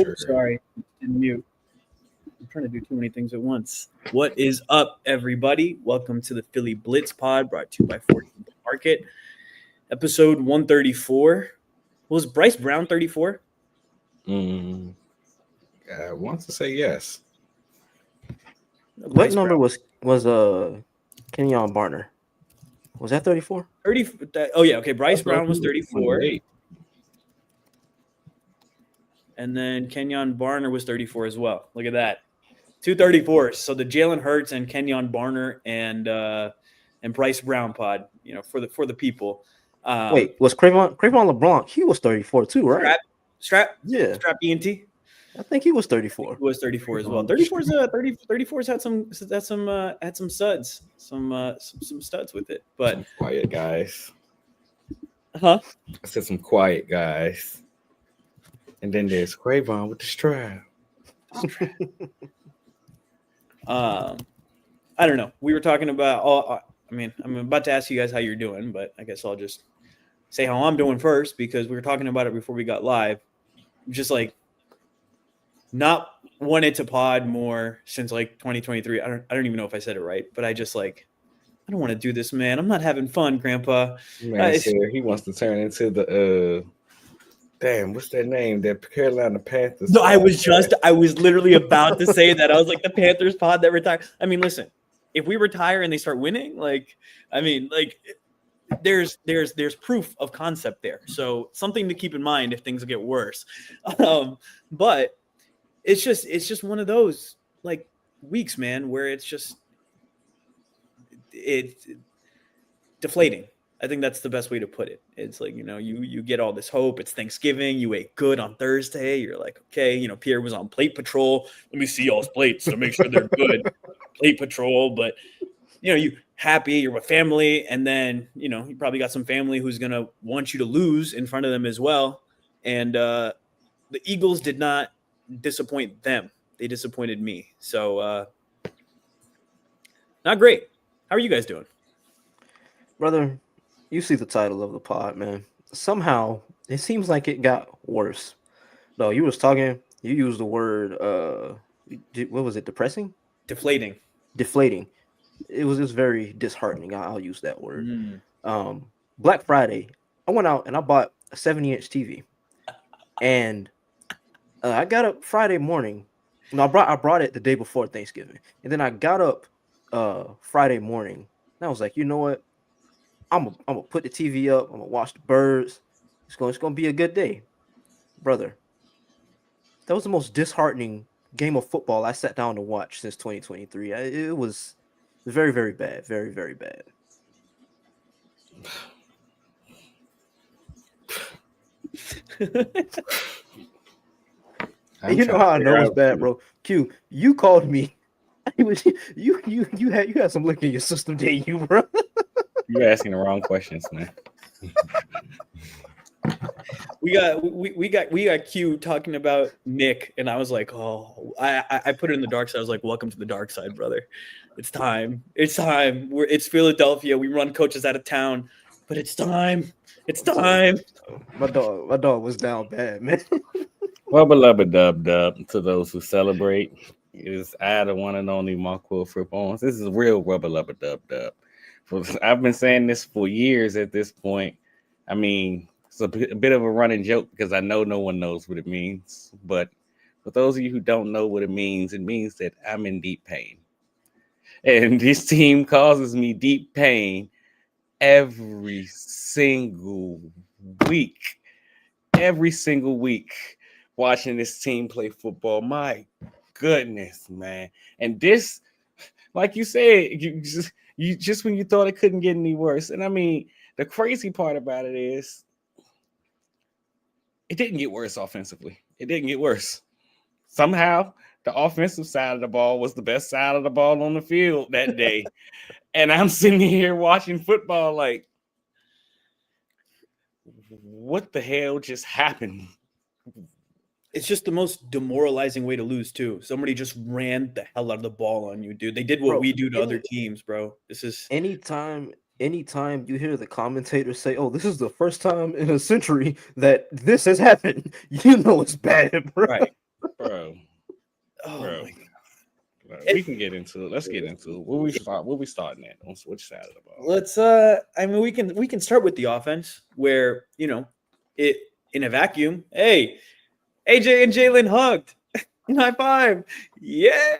Oh, sorry. In mute. I'm trying to do too many things at once. What is up, everybody? Welcome to the Philly Blitz Pod, brought to you by 14th Market. Episode 134. Was Bryce Brown 34? I want to say yes. What number was Kenyon Barner? Was that 34? 30. Oh yeah, okay. Bryce Brown was 34. And then Kenyon Barner was 34 as well. Look at that. 2 34s. So the Jalen Hurts and Kenyon Barner and Bryce Brown pod, for the people. Wait, was Cravon LeBlanc? He was 34 too, right? Strap? Yeah. Strap ENT? I think he was 34. He was 34 as well. 34's had some studs. Some studs with it. But some quiet guys. Huh? I said some quiet guys. And then there's Cravon with the strap. I don't know. We were talking about I'm about to ask you guys how you're doing, but I guess I'll just say how I'm doing first because we were talking about it before we got live. Just like not wanted to pod more since like 2023. I don't even know if I said it right, but I just I don't want to do this, man. I'm not having fun, Grandpa. Man, he wants to turn into the damn, what's that name? That Carolina Panthers. No, I was literally about to say that. I was like the Panthers pod that retired. I mean, listen, if we retire and they start winning, there's proof of concept there. So something to keep in mind if things get worse. But it's just one of those weeks, man, where it's deflating. I think that's the best way to put it. It's you get all this hope. It's Thanksgiving. You ate good on Thursday. You're like, okay, Pierre was on plate patrol. Let me see y'all's plates to make sure they're good. Plate patrol. But, you happy, you're with family. And then, you probably got some family who's going to want you to lose in front of them as well. And the Eagles did not disappoint them. They disappointed me. So not great. How are you guys doing? Brother, you see the title of the pod, man. Somehow, it seems like it got worse. No, you used the word, what was it, depressing? Deflating. It was just very disheartening. I'll use that word. Black Friday, I went out and I bought a 70-inch TV. And I got up Friday morning. No, I brought it the day before Thanksgiving. And then I got up Friday morning. And I was like, you know what? I'm gonna put the TV up. I'm gonna watch the birds. It's gonna be a good day, brother. That was the most disheartening game of football I sat down to watch since 2023. It was very, very bad. Very, very bad. You know how I know it's bad, bro. Q, you called me. You had some liquor in your system, didn't you, bro? You're asking the wrong questions, man. We got Q talking about Nick, and I was like, oh, I put it in the dark side. I was like, welcome to the dark side, brother. It's time. It's Philadelphia. We run coaches out of town, but it's time. It's time. My dog was down bad, man. Rubber lubber dub dub to those who celebrate. Is I the one and only Marquil Frippons. This is real rubber lubber dub dub. I've been saying this for years at this point. I mean, it's a bit of a running joke because I know no one knows what it means. But for those of you who don't know what it means that I'm in deep pain. And this team causes me deep pain every single week. Every single week watching this team play football. My goodness, man. And this, like you said, you just when you thought it couldn't get any worse. And I mean, the crazy part about it is it didn't get worse offensively. It didn't get worse. Somehow, the offensive side of the ball was the best side of the ball on the field that day. And I'm sitting here watching football like, what the hell just happened? It's just the most demoralizing way to lose, too. Somebody just ran the hell out of the ball on you, dude. They did what we do to other teams, bro. This is anytime you hear the commentators say, "Oh, this is the first time in a century that this has happened," you know it's bad, bro. Right. bro. Oh Bro. my God. We can get into it. Let's get into it. Where we starting at? On which side of the ball? Let's I mean we can start with the offense where, you know, it in a vacuum. Hey, AJ and Jalen hugged. High five. Yeah.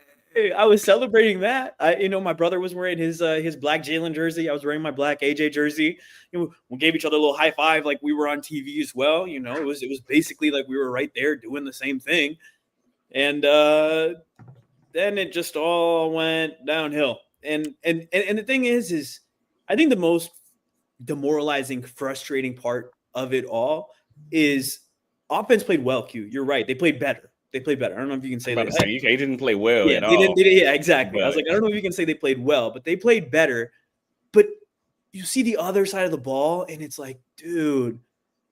I was celebrating that. My brother was wearing his black Jalen jersey. I was wearing my black AJ jersey. We gave each other a little high five like we were on TV as well. You know, it was basically like we were right there doing the same thing. And then it just all went downhill. And the thing is I think the most demoralizing, frustrating part of it all is offense played well. Q, you're right. They played better. I don't know if you can say I'm about that. to say you didn't play well Yeah, at they all. didn't. Yeah, exactly. But I was like, I don't know if you can say they played well, but they played better. But you see the other side of the ball, and it's like, dude,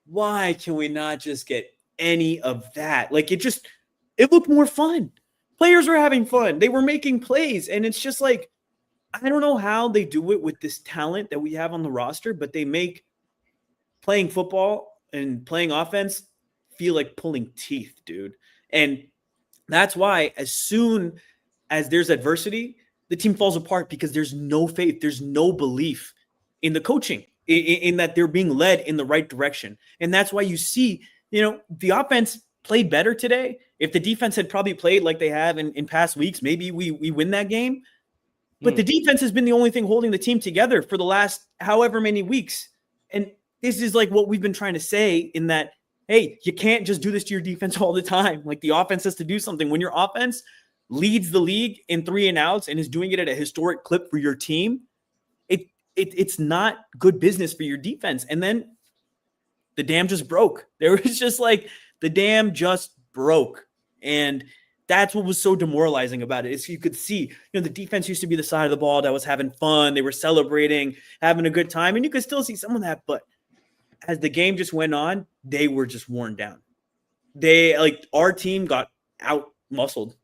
why can we not just get any of that? Like it looked more fun. Players were having fun. They were making plays, and it's just like, I don't know how they do it with this talent that we have on the roster, but they make playing football and playing offense feel like pulling teeth, dude. And that's why as soon as there's adversity, the team falls apart because there's no faith, there's no belief in the coaching, in that they're being led in the right direction. And that's why you see, the offense played better today. If the defense had probably played like they have in past weeks, maybe we win that game. But the defense has been the only thing holding the team together for the last however many weeks. And this is like what we've been trying to say in that, hey, you can't just do this to your defense all the time. Like the offense has to do something. When your offense leads the league in 3 and outs and is doing it at a historic clip for your team, it's not good business for your defense. And then the dam just broke. There was just like the dam just broke. And that's what was so demoralizing about it. Is you could see, the defense used to be the side of the ball that was having fun. They were celebrating, having a good time. And you could still see some of that. But as the game just went on, they were just worn down. Our team got out muscled,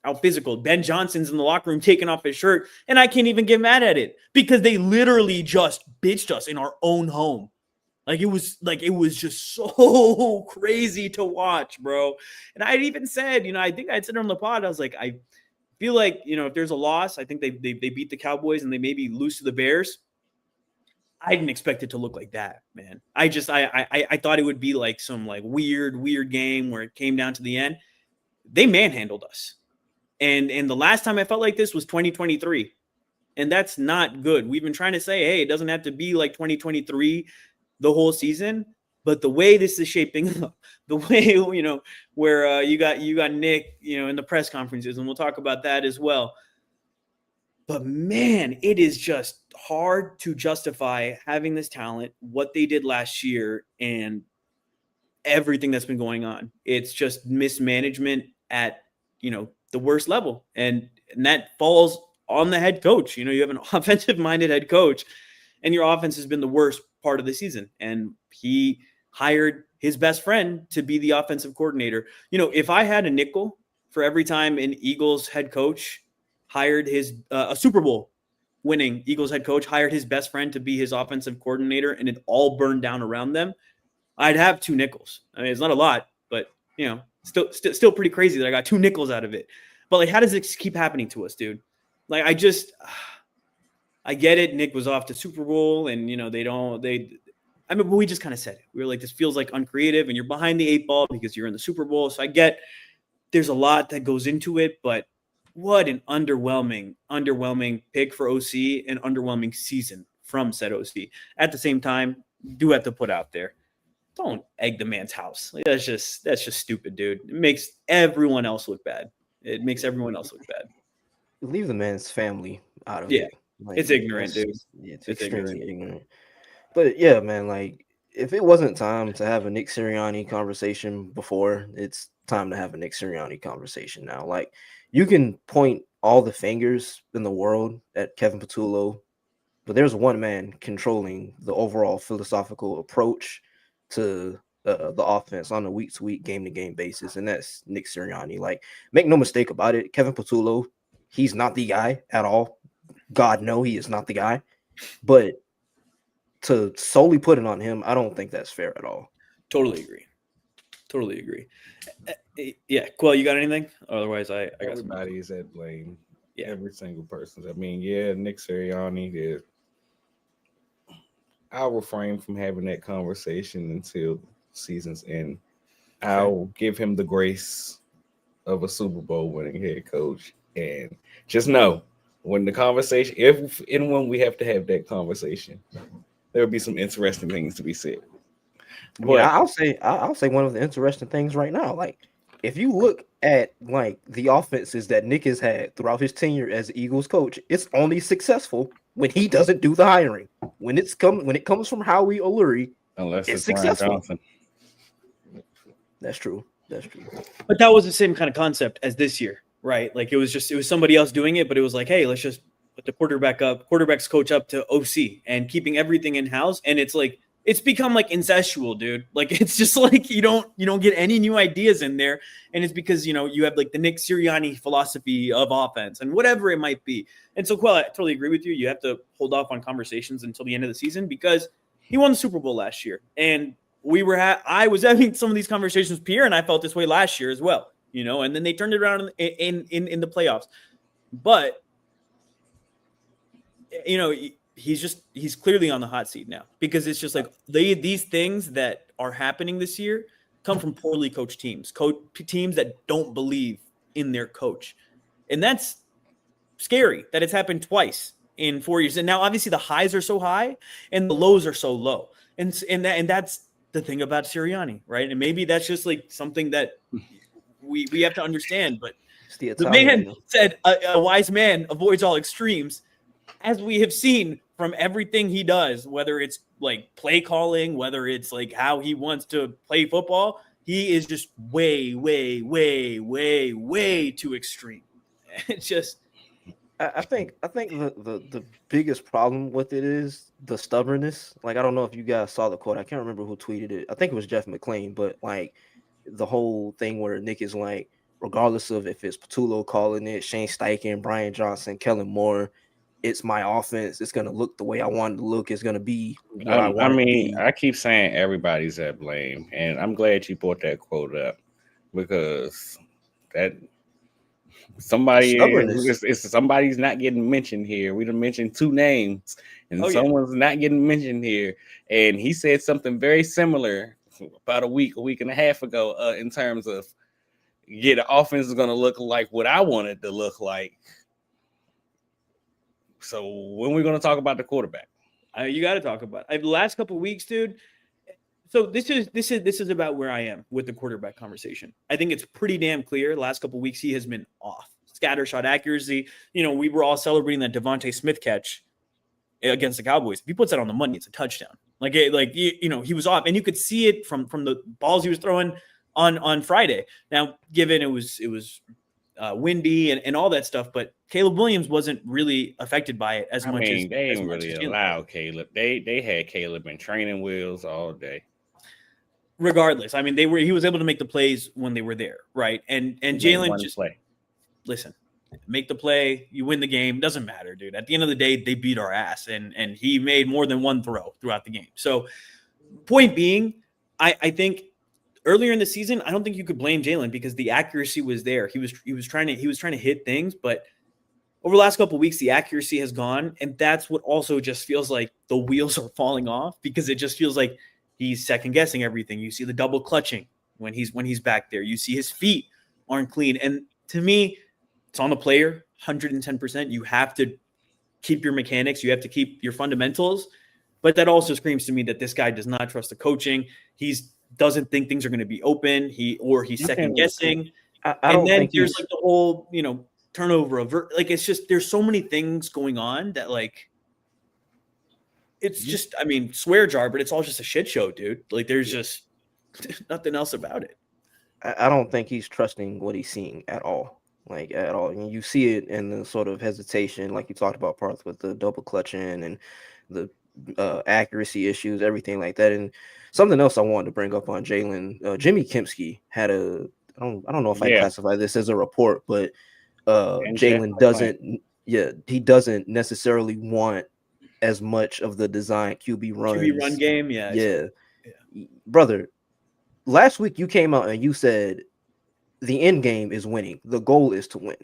out physical. Ben Johnson's in the locker room taking off his shirt. And I can't even get mad at it because they literally just bitched us in our own home. It was just so crazy to watch, bro. And I even said, I think I'd said on the pod, I was like, I feel like, if there's a loss, I think they beat the Cowboys and they maybe lose to the Bears. I didn't expect it to look like that, man. I thought it would be like some like weird game where it came down to the end. They manhandled us. And the last time I felt like this was 2023. And that's not good. We've been trying to say, hey, it doesn't have to be like 2023 the whole season, but the way this is shaping up, the way, where you got Nick, in the press conferences, and we'll talk about that as well. But man, it is just hard to justify having this talent, what they did last year, and everything that's been going on. It's just mismanagement at, the worst level. And that falls on the head coach. You have an offensive-minded head coach, and your offense has been the worst part of the season. And he hired his best friend to be the offensive coordinator. If I had a nickel for every time an Eagles head coach hired a Super Bowl winning Eagles head coach hired his best friend to be his offensive coordinator and it all burned down around them, I'd have 2 nickels. I mean, it's not a lot, but still pretty crazy that I got 2 nickels out of it. But how does this keep happening to us, dude? I get it. Nick was off to Super Bowl and, but we just kind of said it. We were like, this feels like uncreative and you're behind the 8 ball because you're in the Super Bowl. So I get there's a lot that goes into it, but what an underwhelming pick for OC and underwhelming season from said OC. At the same time, do have to put out there, don't egg the man's house. That's just stupid, dude. It makes everyone else look bad. Leave the man's family out of it. It's ignorant, dude. It's extremely ignorant. But yeah, man, if it wasn't time to have a Nick Sirianni conversation before, it's time to have a Nick Sirianni conversation now. You can point all the fingers in the world at Kevin Patullo, but there's one man controlling the overall philosophical approach to the offense on a week-to-week, game-to-game basis, and that's Nick Sirianni. Make no mistake about it, Kevin Patullo, he's not the guy at all. God, no, he is not the guy. But to solely put it on him, I don't think that's fair at all. Totally agree. Yeah, Quell, you got anything? Otherwise, I got some. Everybody is at blame. Yeah. Every single person. I mean, yeah, Nick Sirianni is. I'll refrain from having that conversation until season's end. I'll give him the grace of a Super Bowl winning head coach. And just know when the conversation, if and when we have to have that conversation, there will be some interesting things to be said. I mean, But I'll say one of the interesting things right now. Like, if you look at like the offenses that Nick has had throughout his tenure as Eagles coach, it's only successful when he doesn't do the hiring. When it comes from Howie or Lurie, unless it's it's Ryan successful. Johnson. That's true. That's true. But that was the same kind of concept as this year, right? Like it was somebody else doing it, but it was like, hey, let's just put the quarterback's coach up to OC and keeping everything in house. And it's like it's become like incestual, dude. Like it's just like you don't get any new ideas in there, and it's because you have like the Nick Sirianni philosophy of offense and whatever it might be. And so, Quell, I totally agree with you. You have to hold off on conversations until the end of the season because he won the Super Bowl last year, and I was having some of these conversations with Pierre, and I felt this way last year as well, and then they turned it around in the playoffs. But, he's clearly on the hot seat now because it's just like these things that are happening this year come from poorly coached teams that don't believe in their coach. And that's scary that it's happened twice in 4 years. And now obviously the highs are so high and the lows are so low. And that's the thing about Sirianni, right? And maybe that's just like something that we have to understand. But the man said a wise man avoids all extremes, as we have seen from everything he does, whether it's like play calling, whether it's like how he wants to play football. He is just way, way, way, way, way too extreme. It's just. I think the biggest problem with it is the stubbornness. Like, I don't know if you guys saw the quote. I can't remember who tweeted it. I think it was Jeff McClain, but like the whole thing where Nick is like, regardless of if it's Patullo calling it, Shane Steichen, Brian Johnson, Kellen Moore, it's my offense. It's gonna look the way I want it to look. It's gonna be what I want it to be. I keep saying everybody's at blame, and I'm glad you brought that quote up because that. Somebody's not getting mentioned here. We done mentioned two names, and someone's not getting mentioned here. And he said something very similar about a week and a half ago, in terms of, the offense is going to look like what I want it to look like. So when we're going to talk about the quarterback, you got to talk about it. The last couple of weeks, dude. So this is about where I am with the quarterback conversation. I think it's pretty damn clear. The last couple of weeks, he has been off. Scatter shot accuracy. We were all celebrating that Devontae Smith catch against the Cowboys. If he puts that on the money, it's a touchdown. He was off, and you could see it from the balls he was throwing on Friday. Now, given it was windy and all that stuff, but Caleb Williams wasn't really affected by it as much as they didn't really allow Caleb. They had Caleb in training wheels all day. Regardless, I mean, he was able to make the plays when they were there, right? And Jalen just listen, make the play, you win the game. Doesn't matter, dude. At the end of the day, they beat our ass, and he made more than one throw throughout the game. So, point being, I think earlier in the season, I don't think you could blame Jalen because the accuracy was there. He was trying to hit things, but over the last couple of weeks, the accuracy has gone, and that's what also just feels like the wheels are falling off because it just feels like he's second guessing everything. You see the double clutching when he's back there. You see his feet aren't clean, and to me, it's on the player 110%. You have to keep your mechanics. You have to keep your fundamentals, but that also screams to me that this guy does not trust the coaching. He's doesn't think things are going to be open. He's second guessing. And then there's like the whole, turnover of it's just, there's so many things going on that it's just, I mean, swear jar, but it's all just a shit show, dude. Like there's just nothing else about it. I don't think he's trusting what he's seeing at all. Like at all. And you see it in the sort of hesitation, like you talked about, Parth, with the double clutching and the accuracy issues, everything like that. And something else I wanted to bring up on Jalen, Jimmy Kempski had I don't know if I classify this as a report, but Jalen he doesn't necessarily want as much of the design QB run game. Yeah. Brother, last week you came out and you said the end game is winning. The goal is to win.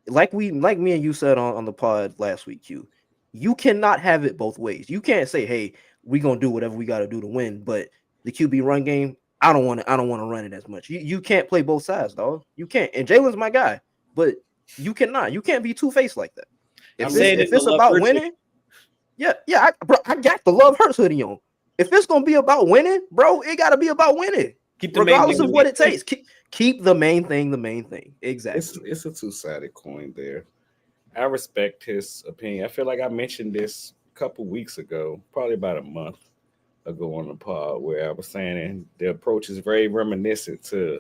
Like me and you said on the pod last week, you cannot have it both ways. You can't say, hey, we're gonna do whatever we gotta do to win, but the QB run game, I don't want to run it as much. You can't play both sides, dog. You can't. And Jalen's my guy, but you can't be two-faced like that. If it's about winning, bro, I got the Love Hurts hoodie on. If it's gonna be about winning, bro, it gotta be about winning. Regardless of what it takes. Keep the main thing the main thing. Exactly. It's a two-sided coin there. I respect his opinion. I feel like I mentioned this a couple weeks ago, probably about a month ago on the pod, where I was saying the approach is very reminiscent to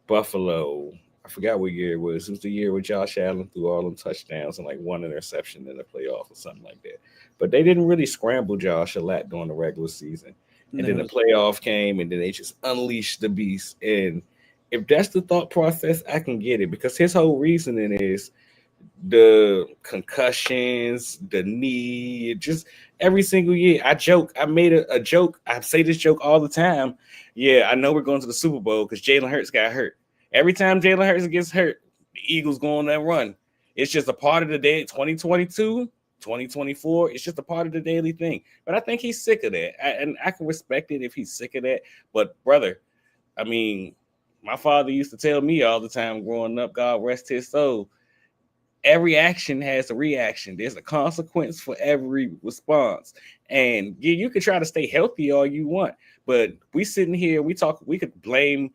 Buffalo. I forgot what year it was. It was the year where Josh Allen threw all them touchdowns and like one interception in the playoff or something like that. But they didn't really scramble Josh a lot during the regular season. And then the playoff came, and then they just unleashed the beast. And if that's the thought process, I can get it, because his whole reasoning is the concussions, the knee, just every single year. I made a joke. I say this joke all the time. Yeah, I know we're going to the Super Bowl because Jalen Hurts got hurt. Every time Jalen Hurts gets hurt, the Eagles go on that run. It's just a part of the day. 2022, 2024, it's just a part of the daily thing. But I think he's sick of that. And I can respect it if he's sick of that. But, brother, I mean, my father used to tell me all the time growing up, God rest his soul, every action has a reaction. There's a consequence for every response. And yeah, you can try to stay healthy all you want, but we sitting here, we could blame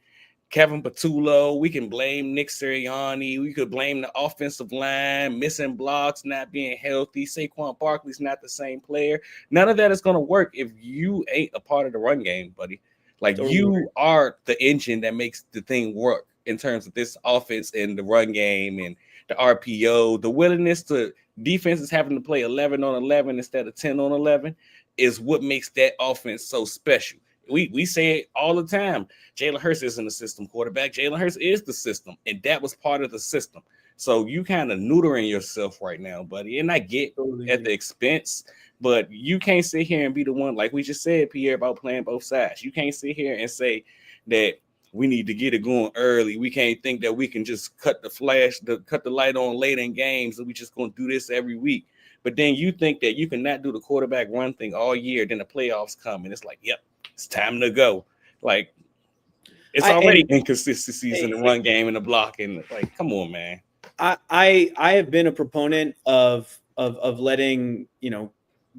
Kevin Patullo, we can blame Nick Sirianni, we could blame the offensive line, missing blocks, not being healthy, Saquon Barkley's not the same player. None of that is going to work if you ain't a part of the run game, buddy. Like, you are the engine that makes the thing work in terms of this offense and the run game and the RPO. The willingness to defenses having to play 11 on 11 instead of 10 on 11 is what makes that offense so special. We say it all the time. Jalen Hurts isn't a system quarterback. Jalen Hurts is the system, and that was part of the system. So you kind of neutering yourself right now, buddy. And I get at the expense, but you can't sit here and be the one, like we just said, Pierre, about playing both sides. You can't sit here and say that we need to get it going early. We can't think that we can just cut the light on late in games, and we just going to do this every week. But then you think that you cannot do the quarterback run thing all year. Then the playoffs come, and it's like, yep, it's time to go. Like, it's already inconsistencies in the run game and the blocking. Like, come on, man. I have been a proponent of letting,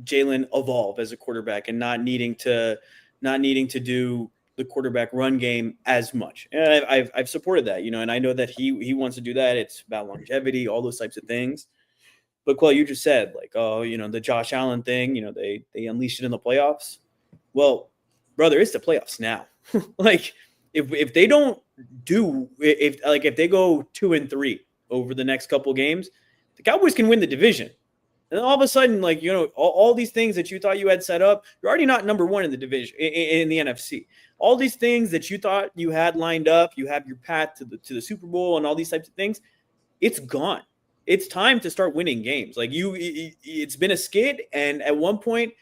Jalen evolve as a quarterback and not needing to do the quarterback run game as much. And I've supported that, and I know that he wants to do that. It's about longevity, all those types of things. But Quell, you just said, like, the Josh Allen thing, they unleashed it in the playoffs. Well, brother, it's the playoffs now. Like, if they don't do, if they go 2-3 over the next couple games, the Cowboys can win the division. And all of a sudden, like, all these things that you thought you had set up, you're already not number one in the division, in the NFC. All these things that you thought you had lined up, you have your path to the Super Bowl and all these types of things, it's gone. It's time to start winning games. Like, it's been a skid, and at one point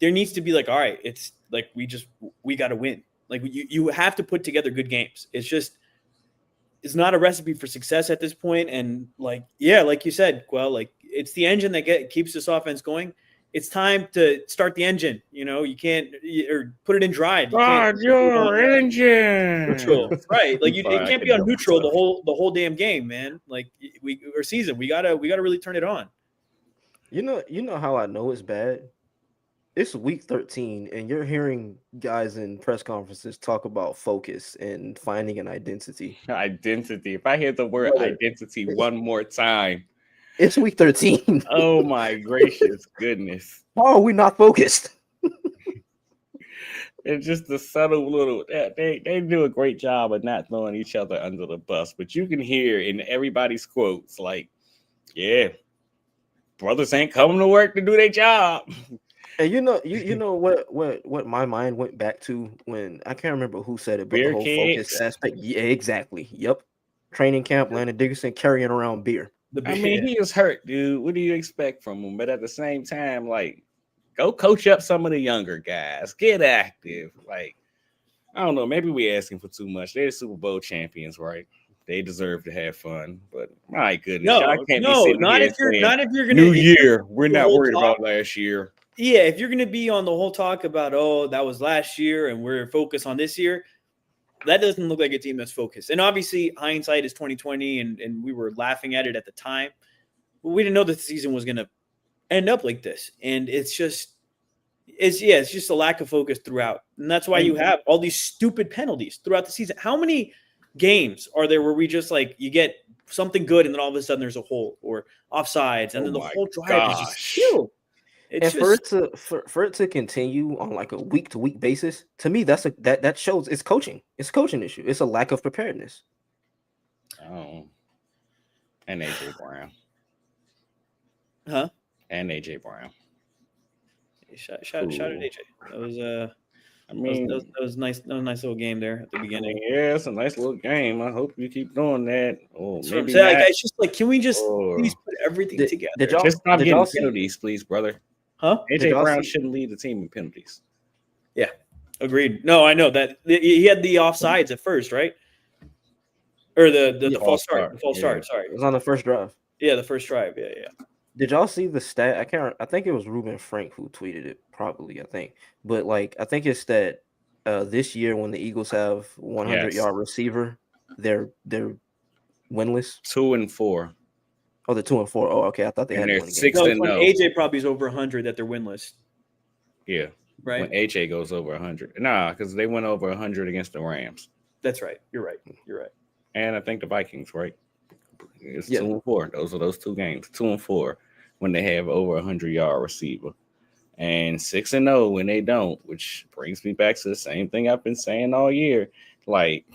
there needs to be like, all right, it's like we got to win. Like, you have to put together good games. It's not a recipe for success at this point. And like you said, Quell, like, it's the engine that keeps this offense going. It's time to start the engine. You can't or put it in drive. Start your engine. Neutral, right? Like, it can't be on neutral the whole damn game, man. Like, or season, we gotta really turn it on. You know how I know it's bad? It's week 13, and you're hearing guys in press conferences talk about focus and finding an identity. Identity. If I hear the word identity one more time, it's week 13. Oh my gracious goodness! How are we not focused? It's just the subtle little. They do a great job of not throwing each other under the bus, but you can hear in everybody's quotes, like, "Yeah, brothers ain't coming to work to do their job." And you know what my mind went back to when I can't remember who said it, but beer the whole kids. focus aspect. Yeah, exactly. Yep. Training camp, Landon Dickerson carrying around beer. I mean, he is hurt, dude. What do you expect from him? But at the same time, like, go coach up some of the younger guys. Get active. Like, I don't know. Maybe we're asking for too much. They're the Super Bowl champions, right? They deserve to have fun. But my goodness, y'all can't be sitting not here if you're saying, not if you're gonna New Year. We're not worried talk, about last year. Yeah, if you're gonna be on the whole talk about that was last year and we're focused on this year, that doesn't look like a team that's focused. And obviously, hindsight is 2020, and we were laughing at it at the time. But we didn't know that the season was gonna end up like this. And it's just a lack of focus throughout. And that's why you have all these stupid penalties throughout the season. How many games are there where we just like you get something good and then all of a sudden there's a hole or offsides and then the whole drive is just killed. For it to continue on like a week to week basis, to me that shows it's coaching. It's a coaching issue. It's a lack of preparedness. Oh, and AJ Brown, huh? And AJ Brown. Shout at AJ. That was that was nice. That was a nice little game there at the beginning. Yeah, it's a nice little game. I hope you keep doing that. Or so maybe it's just like, can we just please put everything together? Just stop getting penalties, please, brother. Huh? AJ Brown shouldn't lead the team in penalties. Yeah, agreed. No, I know that he had the offsides at first, right? Or the false start. The false start. Sorry, it was on the first drive. Yeah, the first drive. Yeah. Did y'all see the stat? I think it was Ruben Frank who tweeted it, probably, I think. But like I think it's that this year when the Eagles have 100-yard receiver, they're winless. 2-4. Oh, they're 2-4. Oh, okay. I thought they had 6-0. AJ probably's over 100 that they're winless. Yeah. Right. When AJ goes over 100. Nah, because they went over 100 against the Rams. That's right. You're right. And I think the Vikings, right? It's 2-4. Those are those two games. 2-4 when they have over 100-yard receiver. And 6-0 when they don't, which brings me back to the same thing I've been saying all year. Like,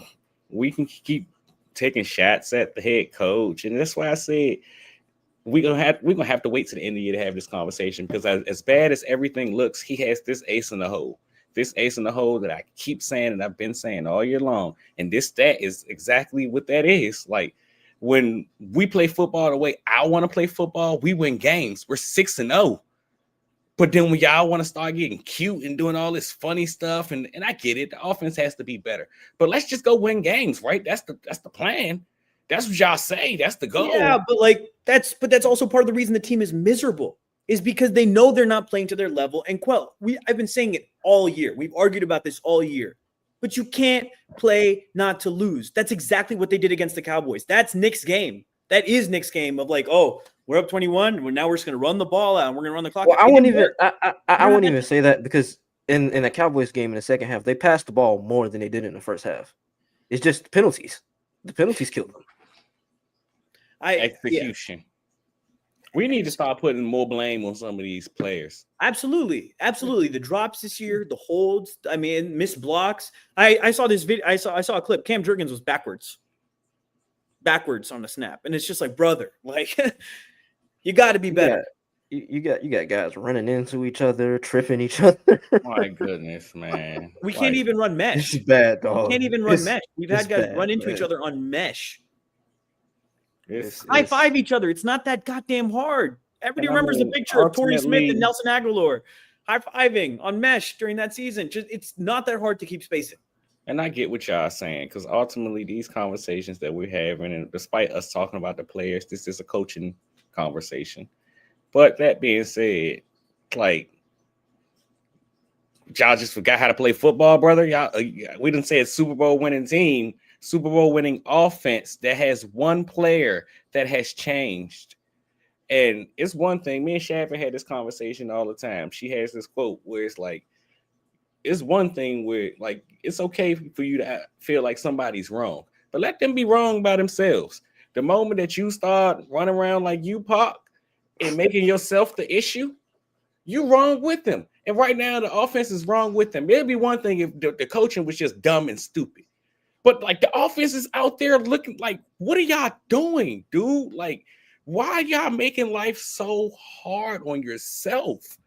we can keep taking shots at the head coach. And that's why I said we're gonna have to wait to the end of the year to have this conversation, because as bad as everything looks, he has this ace in the hole. This ace in the hole that I keep saying and I've been saying all year long. And this stat is exactly what that is. Like, when we play football the way I want to play football, we win games. We're 6-0. But then when y'all want to start getting cute and doing all this funny stuff, and I get it, the offense has to be better. But let's just go win games, right? That's the plan. That's what y'all say. That's the goal. Yeah, but that's also part of the reason the team is miserable, is because they know they're not playing to their level. And Quell, I've been saying it all year. We've argued about this all year. But you can't play not to lose. That's exactly what they did against the Cowboys. That's Nick's game. That is Nick's game of like, oh, we're up 21. Now we're just going to run the ball out and we're going to run the clock. Well, I wouldn't even say that, because in the Cowboys game in the second half, they passed the ball more than they did in the first half. It's just penalties. The penalties killed them. Execution. We need to start putting more blame on some of these players. Absolutely. The drops this year, the holds. I mean, missed blocks. I saw this video. I saw a clip. Cam Jurgens was backwards on the snap, and it's just like, brother, like you got to be better. You got guys running into each other, tripping each other. My goodness, man. We can't even run mesh. It's bad, dog. We can't even run mesh. We've had guys run into each other on mesh. High five each other. It's not that goddamn hard. Everybody remembers the picture of Torrey Smith and Nelson Aguilar high-fiving on mesh during that season. It's not that hard to keep spacing. And I get what y'all are saying, because ultimately these conversations that we're having, and despite us talking about the players, this is a coaching conversation. But that being said, like, y'all just forgot how to play football, brother. Y'all, we didn't say a Super Bowl winning team, Super Bowl winning offense that has one player that has changed. And it's one thing, me and Shaffer had this conversation all the time. She has this quote where it's like, it's one thing where, like, it's okay for you to feel like somebody's wrong, but let them be wrong by themselves. The moment that you start running around like you, Pac, and making yourself the issue, you wrong with them. And right now, the offense is wrong with them. It'd be one thing if the coaching was just dumb and stupid. But, like, the offense is out there looking like, what are y'all doing, dude? Like, why are y'all making life so hard on yourself?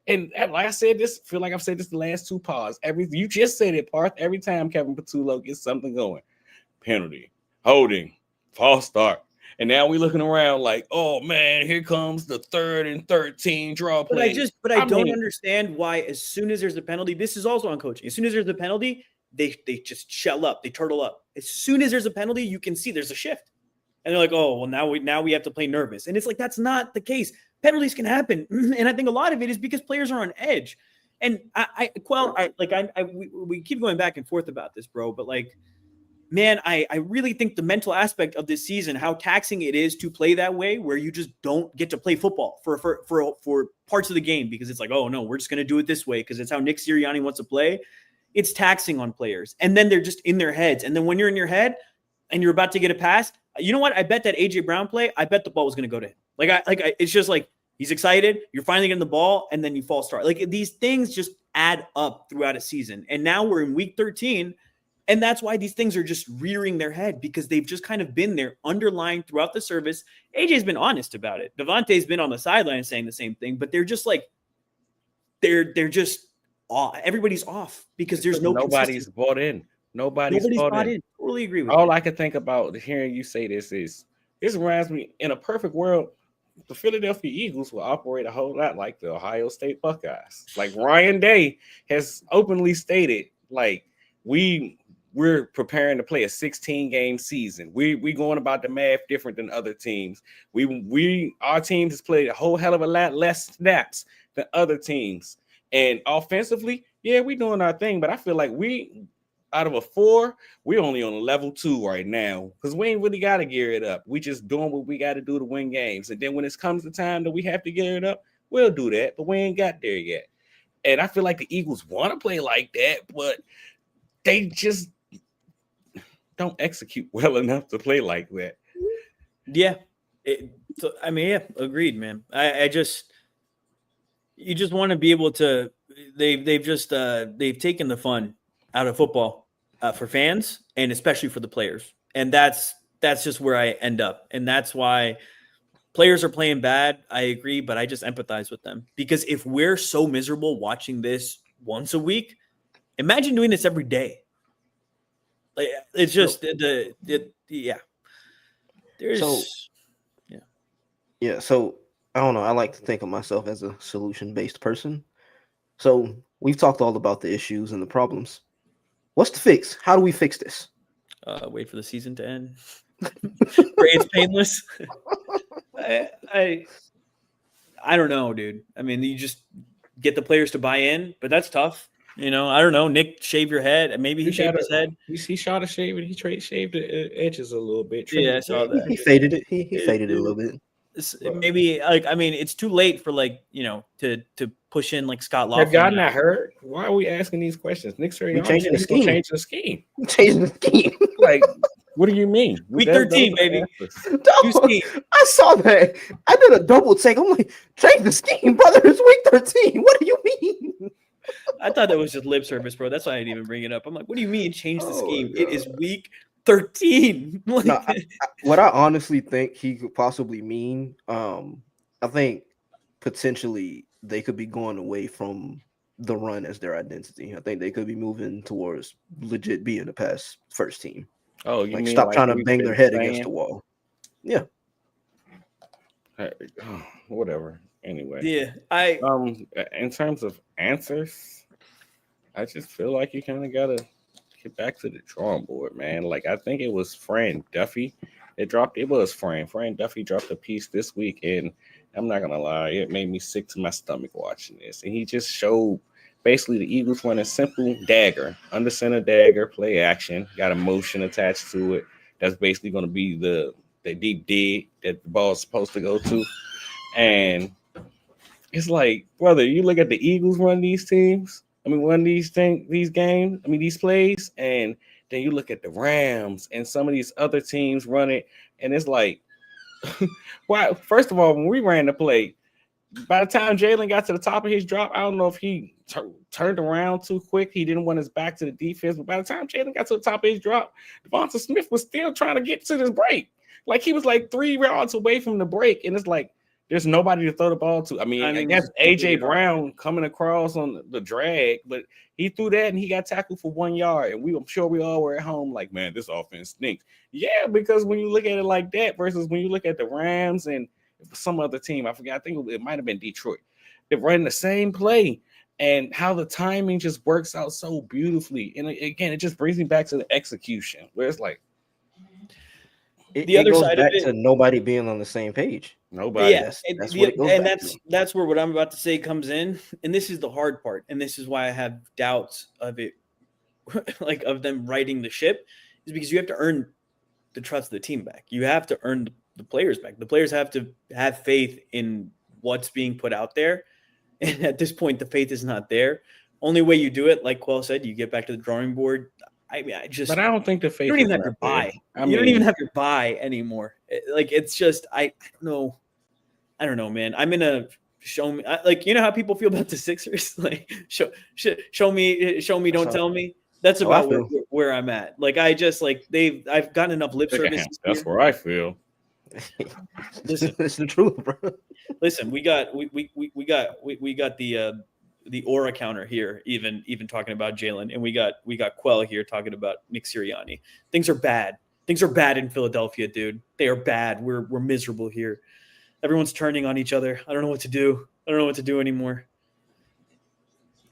And like I said, feel like I've said this the last two pods. You just said it, Parth. Every time Kevin Patullo gets something going, penalty, holding, false start. And now we're looking around like, oh, man, here comes the 3rd and 13 draw play. But I don't understand why, as soon as there's a penalty, this is also on coaching. As soon as there's a penalty, they just shell up, they turtle up. As soon as there's a penalty, you can see there's a shift. And they're like, oh, well, now we have to play nervous. And it's like, that's not the case. Penalties can happen. And I think a lot of it is because players are on edge. And Quell, we keep going back and forth about this, bro. But like, man, I really think the mental aspect of this season, how taxing it is to play that way, where you just don't get to play football for parts of the game because it's like, oh no, we're just going to do it this way because it's how Nick Sirianni wants to play. It's taxing on players. And then they're just in their heads. And then when you're in your head and you're about to get a pass, you know what? I bet that AJ Brown play, I bet the ball was going to go to him. It's just like, he's excited. You're finally getting the ball, and then you false start. Like, these things just add up throughout a season. And now we're in week 13, and that's why these things are just rearing their head, because they've just kind of been there underlying throughout the service. AJ's been honest about it. Devontae's been on the sideline saying the same thing, but they're just like, they're just off. Everybody's off because there's nobody's bought in. Nobody's bought in. Totally agree with All you. I can think about hearing you say this reminds me, in a perfect world, the Philadelphia Eagles will operate a whole lot like the Ohio State Buckeyes. Like Ryan Day has openly stated, like, we're preparing to play a 16-game season. We going about the math different than other teams. Our team has played a whole hell of a lot less snaps than other teams. And offensively, yeah, we doing our thing, but I feel like out of a 4, we're only on a level 2 right now because we ain't really got to gear it up. We just doing what we got to do to win games. And then when it comes to time that we have to gear it up, we'll do that, but we ain't got there yet. And I feel like the Eagles want to play like that, but they just don't execute well enough to play like that. Yeah. Agreed, man. You just want to be able to, they've taken the fun out of football for fans and especially for the players. And that's just where I end up. And that's why players are playing bad. I agree, but I just empathize with them, because if we're so miserable watching this once a week, imagine doing this every day. Like, it's just yeah. So I don't know. I like to think of myself as a solution-based person. So we've talked all about the issues and the problems. What's the fix? How do we fix this? Wait for the season to end. Pray it's painless. I don't know, dude. I mean, you just get the players to buy in, but that's tough. You know, I don't know. Nick, shave your head. Maybe he shaved his head. He shot a shave and he shaved the edges a little bit. Yeah, I saw that. He faded it. He faded it a little bit. Maybe it's too late for to push in like Scott Laughlin. Have y'all not heard? Why are we asking these questions? Nick Sirianni changing the scheme. Changing the scheme. Like, what do you mean? Week 13, baby. I saw that. I did a double take. I'm like, change the scheme, brother. It's week 13. What do you mean? I thought that was just lip service, bro. That's why I didn't even bring it up. I'm like, what do you mean change the scheme? God. It is week 13. What I honestly think he could possibly mean, I think potentially they could be going away from the run as their identity. I think they could be moving towards legit being a pass first team. Oh, you mean stop trying to bang their head against the wall? Yeah. Whatever. Anyway. Yeah. In terms of answers, I just feel like you kind of gotta get back to the drawing board, man. Like, I think it was Fran Duffy. Fran Duffy dropped a piece this week, and I'm not gonna lie, it made me sick to my stomach watching this. And he just showed basically the Eagles run a simple dagger, under center dagger, play action, got a motion attached to it. That's basically gonna be the deep dig that the ball is supposed to go to. And it's like, brother, you look at the Eagles run these teams. Run these games. These plays, and then you look at the Rams and some of these other teams run it, and it's like, why? First of all, when we ran the play, by the time Jalen got to the top of his drop, I don't know if he turned around too quick. He didn't want his back to the defense, but by the time Jalen got to the top of his drop, Devonta Smith was still trying to get to this break. Like, he was like 3 yards away from the break, and it's like, there's nobody to throw the ball to. I guess AJ Brown coming across on the drag, but he threw that and he got tackled for 1 yard. And I'm sure we all were at home like, man, this offense stinks. Yeah, because when you look at it like that versus when you look at the Rams and some other team, I forget, I think it might have been Detroit, they're running the same play. and how the timing just works out so beautifully. And again, it just brings me back to the execution, where it's like it goes back to nobody being on the same page. Nobody. Yeah, that's what it goes back to. That's where what I'm about to say comes in, and this is the hard part, and this is why I have doubts of it, like of them righting the ship, is because you have to earn the trust of the team back. You have to earn the players back. The players have to have faith in what's being put out there, and at this point, the faith is not there. Only way you do it, like Quell said, you get back to the drawing board. But I don't think the faith. You don't even have your buy. You don't even have your buy anymore. It's just I don't know, man. I'm in a show me, like, you know how people feel about the Sixers, like show me, don't tell me. That's about where I'm at. Like I just like I've gotten enough lip service. That's where I feel. Listen, it's the truth, bro. Listen, we got the aura counter here, even talking about Jalen, and we got Quell here talking about Nick Sirianni. Things are bad. Things are bad in Philadelphia, dude. They are bad. We're miserable here. Everyone's turning on each other. I don't know what to do. I don't know what to do anymore.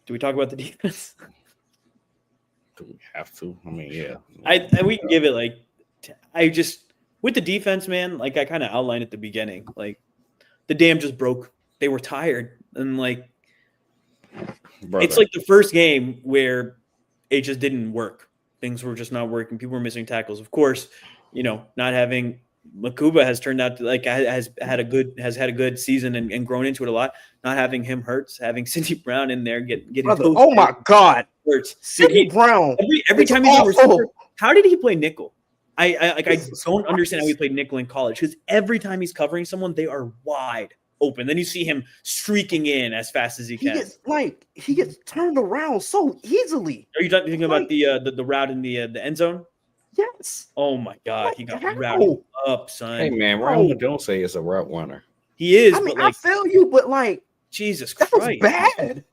Do we talk about the defense? Do we have to? I mean, yeah. We can give it with the defense, man, like I kind of outlined at the beginning, like the dam just broke. They were tired. And like, brother, it's like the first game where it just didn't work. Things were just not working. People were missing tackles. Of course, not having Makuba has turned out to has had a good season and grown into it a lot. Not having him hurts. Having Cindy Brown in there getting oh my God, hurts. Cindy Brown every time he's a receiver. How did he play nickel? I don't understand how he played nickel in college, because every time he's covering someone, they are wide open. Then you see him streaking in as fast as he can. He gets turned around so easily. Are you thinking about the route in the end zone? Yes. Oh my God, he got routed up, son. Hey man, Ryan don't say it's a route runner. He is. I mean, I feel you, but like, Jesus Christ, that was bad.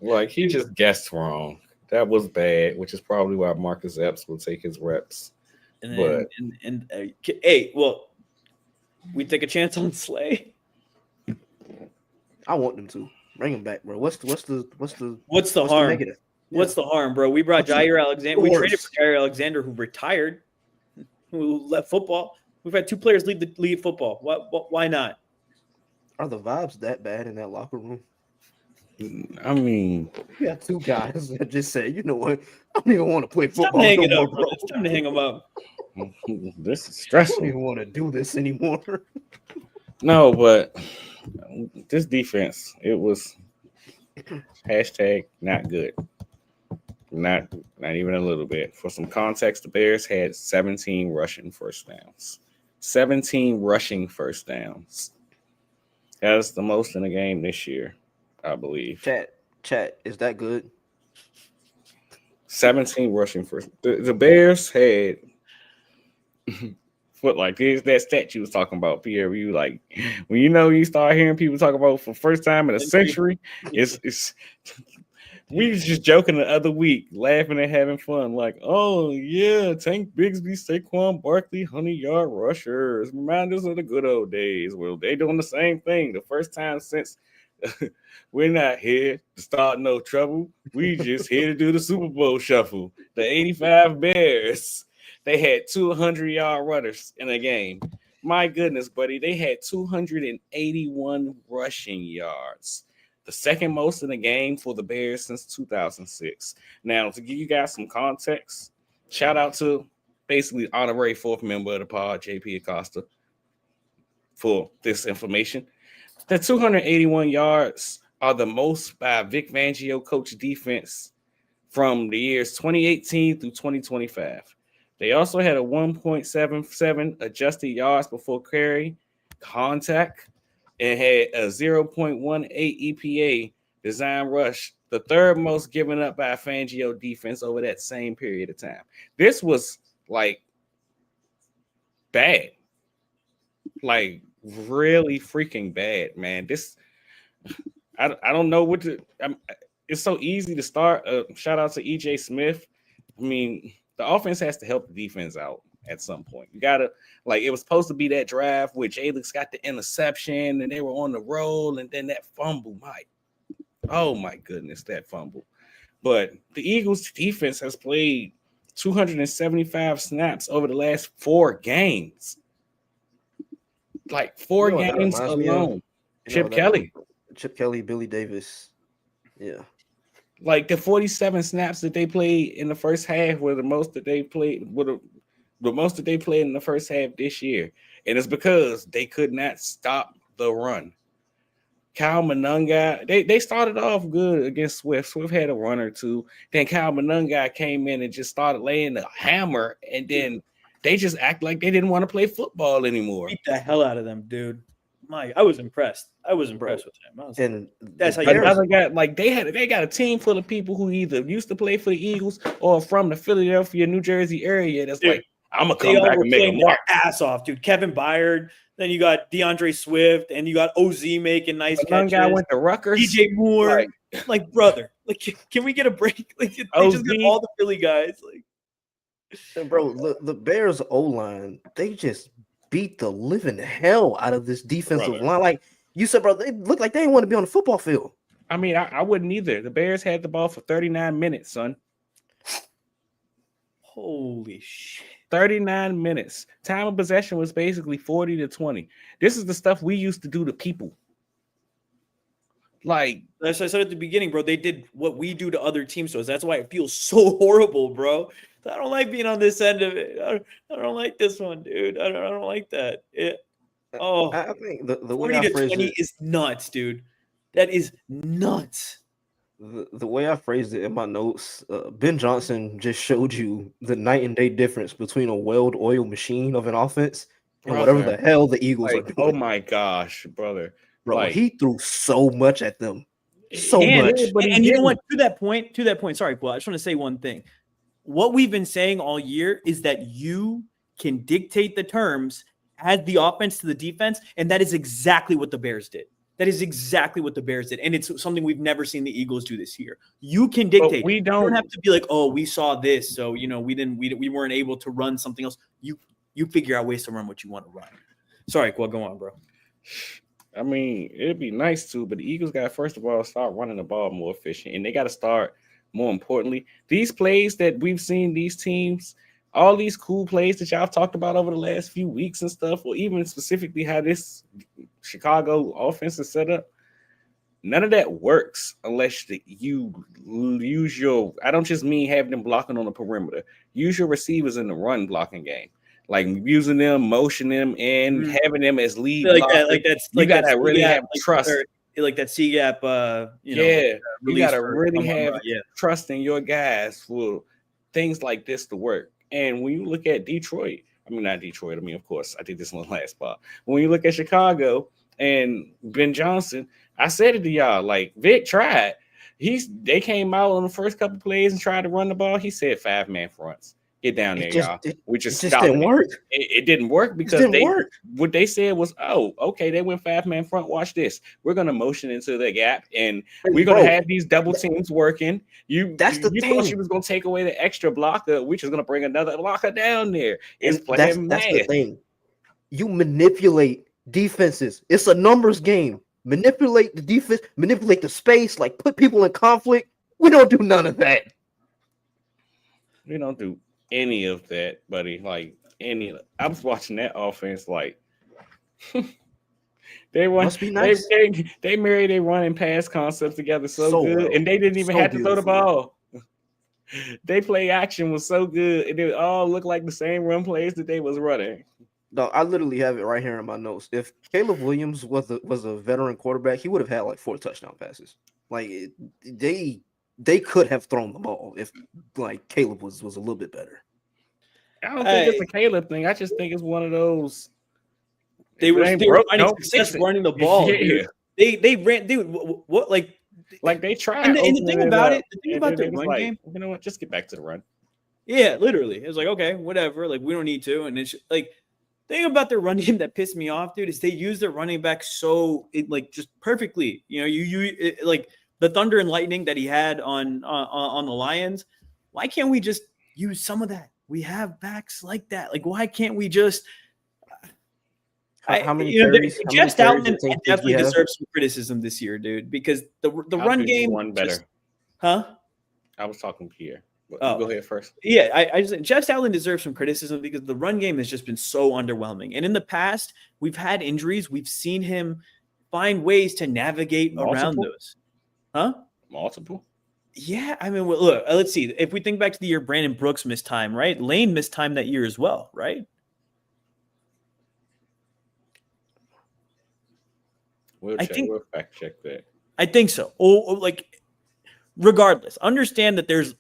Like he just guessed wrong. That was bad, which is probably why Marcus Epps will take his reps. Hey, well, we take a chance on Slay. I want them to bring him back, bro. What's the harm? Negative? What's the harm, bro? We brought Jair Alexander. We traded for Jair Alexander, who retired, who left football. We've had two players leave football. Why not? Are the vibes that bad in that locker room? I mean, we got two guys that just said, you know what? I don't even want to play football. Hang it up, bro. It's time to hang them up. This is stressful. I don't even want to do this anymore. No, but this defense, it was hashtag not good. Not even a little bit. For some context, the Bears had 17 rushing first downs. 17 rushing first downs. That's the most in a game this year, I believe. Chat, is that good? 17 rushing first. The Bears had what, like this, that stat you was talking about, Pierre. You like when you start hearing people talk about for first time in a century, it's we was just joking the other week, laughing and having fun. Like, oh yeah, Tank Bigsby, Saquon Barkley, 100-yard rushers. Remind us of the good old days. Well, they doing the same thing. The first time since we're not here to start no trouble. We just here to do the Super Bowl shuffle. The 85 Bears, they had 200-yard runners in a game. My goodness, buddy, they had 281 rushing yards. The second most in the game for the Bears since 2006. Now, to give you guys some context, shout out to basically honorary fourth member of the pod, JP Acosta, for this information. The 281 yards are the most by Vic Fangio coach defense from the years 2018 through 2025. They also had a 1.77 adjusted yards before carry contact and had a 0.18 EPA design rush, the third most given up by a Fangio defense over that same period of time. This was like bad, like really freaking bad, man. This I don't know what to. It's so easy to start. Shout out to EJ Smith. I mean, the offense has to help the defense out at some point. You gotta, like, it was supposed to be that drive where Jalix got the interception and they were on the roll, and then that fumble. My Oh my goodness, that fumble. But the Eagles defense has played 275 snaps over the last 4 games. Like You four know what that games reminds me of? alone. You know Chip what that Kelly. Chip Kelly, Billy Davis. Yeah. Like the 47 snaps that they played in the first half were the most that they played the most that they played in the first half this year. And it's because they could not stop the run. Kyle Monunga, they started off good against Swift. Swift had a run or two. Then Kyle Monunga came in and just started laying the hammer, and then they just act like they didn't want to play football anymore. Beat the hell out of them, dude. I was impressed. I was impressed with him. And that's how you another guy, like they got a team full of people who either used to play for the Eagles or from the Philadelphia, New Jersey area. That's like, I'm gonna come back and make a mark. Ass off, dude. Kevin Byard. Then you got DeAndre Swift, and you got OZ making nice catches. Guy went to Rutgers. DJ Moore, like brother, like can we get a break? Like they just got all the Philly guys. Like, bro, the Bears O-line, they just beat the living hell out of this defensive line. Like you said, bro, they look like they didn't want to be on the football field. I mean, I wouldn't either. The Bears had the ball for 39 minutes, son. Holy shit. 39 minutes. Time of possession was basically 40 to 20. This is the stuff we used to do to people. Like, as I said at the beginning, bro, they did what we do to other teams. So that's why it feels so horrible, bro. I don't like being on this end of it. I don't like this one, dude. I don't like that. I think the way 40 I to phrased 20 it is nuts, dude. That is nuts. The way I phrased it in my notes, Ben Johnson just showed you the night and day difference between a well-oiled machine of an offense and whatever the hell the Eagles are doing. Oh my gosh, brother. Bro, he threw so much at them. So much. And you know what? To that point, sorry, Quell, I just want to say one thing. What we've been saying all year is that you can dictate the terms, add the offense to the defense, and that is exactly what the Bears did. That is exactly what the Bears did. And it's something we've never seen the Eagles do this year. You can dictate. But we don't you don't have to be like, oh, we saw this, so we weren't able to run something else. You figure out ways to run what you want to run. Sorry, Quell, go on, bro. I mean, it'd be nice to, but the Eagles got to first of all start running the ball more efficient, and they got to start. More importantly, these plays that we've seen these teams, all these cool plays that y'all talked about over the last few weeks and stuff, or even specifically how this Chicago offense is set up, none of that works unless you use your, I don't just mean having them blocking on the perimeter, use your receivers in the run blocking game. Like using them, motioning them, and having them as lead blockers. You gotta really have trust. Like that C gap, you gotta really have trust in your guys for things like this to work. And when you look at Detroit, of course, I did this one last spot. When you look at Chicago and Ben Johnson, I said it to y'all, like Vic tried. They came out on the first couple plays and tried to run the ball. He said 5-man fronts. Get down there, y'all. We just didn't work. It didn't work because what they said was, oh, okay, they went 5-man front. Watch this. We're gonna motion into the gap, and we're gonna have these double teams working. You thought you was gonna take away the extra blocker, which is gonna bring another blocker down there. It's playing that's the thing. You manipulate defenses. It's a numbers game. Manipulate the defense. Manipulate the space. Like put people in conflict. We don't do none of that. We don't do any of that, buddy. Like I was watching that offense, like they run. Must be nice. They married their run and pass concepts together so good, well. And they didn't even have to throw the ball. They play action was so good, and it all looked like the same run plays that they was running. No, I literally have it right here in my notes. If Caleb Williams was a veteran quarterback, he would have had like 4 touchdown passes. Like they could have thrown the ball if like Caleb was a little bit better. I don't think it's a Caleb thing. I just think it's one of those. They were finding success running the ball. Yeah. They ran. Dude, what like they tried. And the thing about the run game, you know what? Just get back to the run. Yeah, literally. It was like, okay, whatever. Like we don't need to. And it's like the thing about their run game that pissed me off, dude, is they use their running back just perfectly. You know, like the Thunder and Lightning that he had on the Lions. Why can't we just use some of that? We have backs like that. Like, why can't we just? How many carries? How many Jeff carries Stoutland definitely deserves some criticism this year, dude, because the run game one better. Huh? I was talking Pierre. Oh, go ahead first. Yeah, I just Jeff Stoutland deserves some criticism because the run game has just been so underwhelming. And in the past, we've had injuries. We've seen him find ways to navigate around those. Huh? Multiple? Yeah, I mean, well, look, let's see. If we think back to the year Brandon Brooks missed time, right? Lane missed time that year as well, right? We'll fact check that. I think so. Like, regardless, understand that there's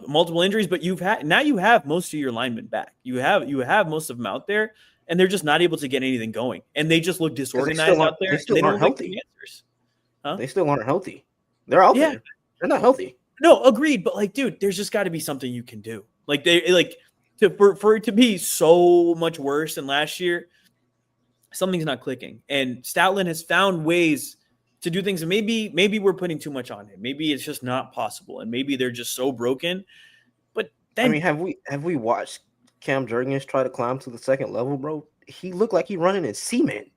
multiple injuries, but you have most of your linemen back. You have most of them out there, and they're just not able to get anything going, and they just look disorganized out there. They don't aren't healthy. Answers. Huh? They still aren't healthy. They're out there. They're not healthy. No, agreed. But like, dude, there's just got to be something you can do. Like for it to be so much worse than last year, something's not clicking. And Stoutland has found ways to do things. And maybe we're putting too much on him. Maybe it's just not possible. And maybe they're just so broken. But then, I mean, have we watched Cam Jurgens try to climb to the second level, bro? He looked like he running in cement.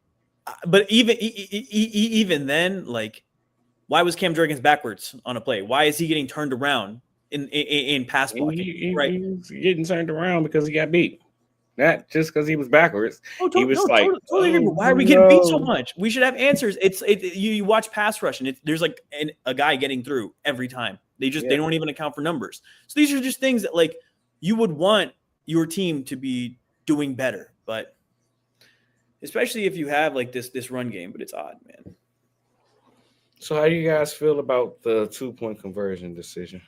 But even then, like, why was Cam Jurgens backwards on a play? Why is he getting turned around in pass blocking? Right, he's getting turned around because he got beat. Not just because he was backwards. Totally agree. But why are we getting beat so much? We should have answers. You watch pass rush and there's like a guy getting through every time. They don't even account for numbers. So these are just things that like you would want your team to be doing better, but especially if you have like this run game. But it's odd, man. So how do you guys feel about the 2-point conversion decision?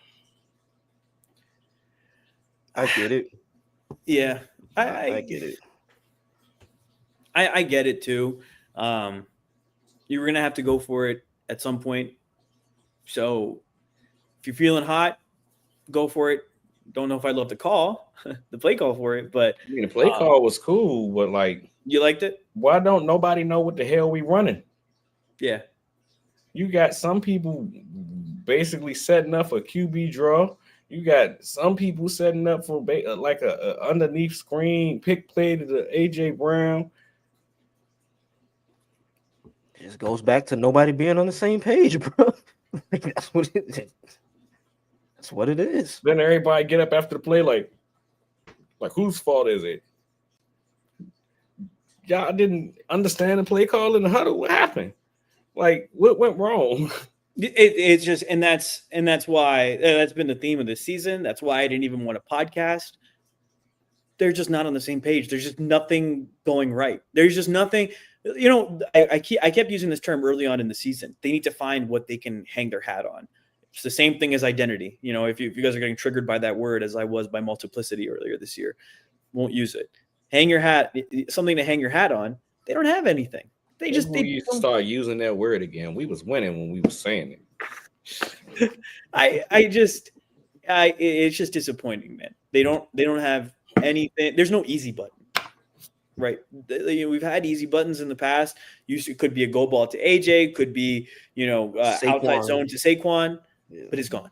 I get it. Yeah. I get it. I get it too. You were gonna have to go for it at some point. So if you're feeling hot, go for it. Don't know if I'd love the call, the play call for it, but I mean the play call was cool, but like you liked it? Why don't nobody know what the hell we running? Yeah. You got some people basically setting up a QB draw. You got some people setting up for like a underneath screen pick play to the AJ Brown. It just goes back to nobody being on the same page, bro. That's what it is. That's what it is. Then everybody get up after the play like whose fault is it? Y'all didn't understand the play call in the huddle. What happened? Like what went wrong? It's just, and that's why that's been the theme of this season. That's why I didn't even want a podcast. They're just not on the same page. There's just nothing going right. There's just nothing. You know, I kept using this term early on in the season. They need to find what they can hang their hat on. It's the same thing as identity. You know, if you guys are getting triggered by that word, as I was by multiplicity earlier this year, won't use it. Hang your hat, something to hang your hat on. They don't have anything. They start using that word again. We was winning when we was saying it. It's just disappointing, man. They don't have anything. There's no easy button, right? We've had easy buttons in the past. It could be a go ball to AJ, could be outside zone to Saquon, but it's gone.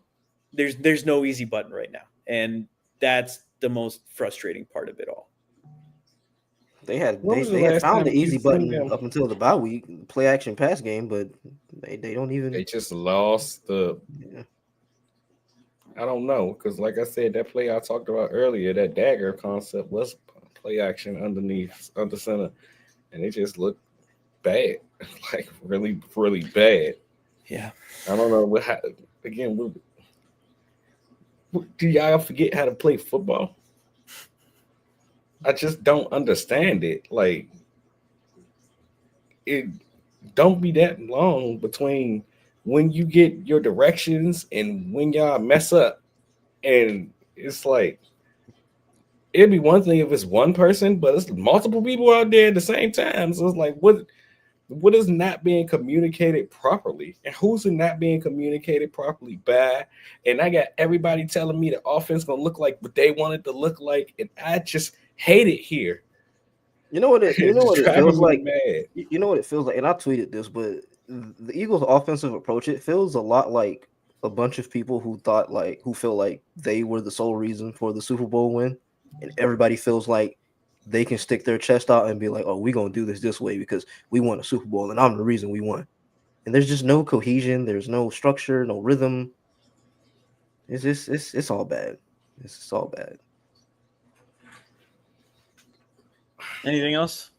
There's no easy button right now, and that's the most frustrating part of it all. They had found the easy button up until the bye week, play action pass game, but they don't even. They just lost the. Yeah. I don't know, because like I said, that play I talked about earlier, that dagger concept was play action under center, and it just looked bad, like really, really bad. Yeah, I don't know what happened. Again, do y'all forget how to play football? I just don't understand it. Like, it don't be that long between when you get your directions and when y'all mess up. And it's like, it'd be one thing if it's one person, but it's multiple people out there at the same time. So it's like, what is not being communicated properly? And who's not being communicated properly by? And I got everybody telling me the offense gonna look like what they want it to look like, and I just hate it here. You know what it feels like? You know what it feels like, and I tweeted this, but the Eagles' offensive approach, it feels a lot like a bunch of people who feel like they were the sole reason for the Super Bowl win, and everybody feels like they can stick their chest out and be like, "Oh, we're gonna do this way because we won a Super Bowl, and I'm the reason we won." And there's just no cohesion. There's no structure, no rhythm. It's just it's all bad. It's just all bad. Anything else?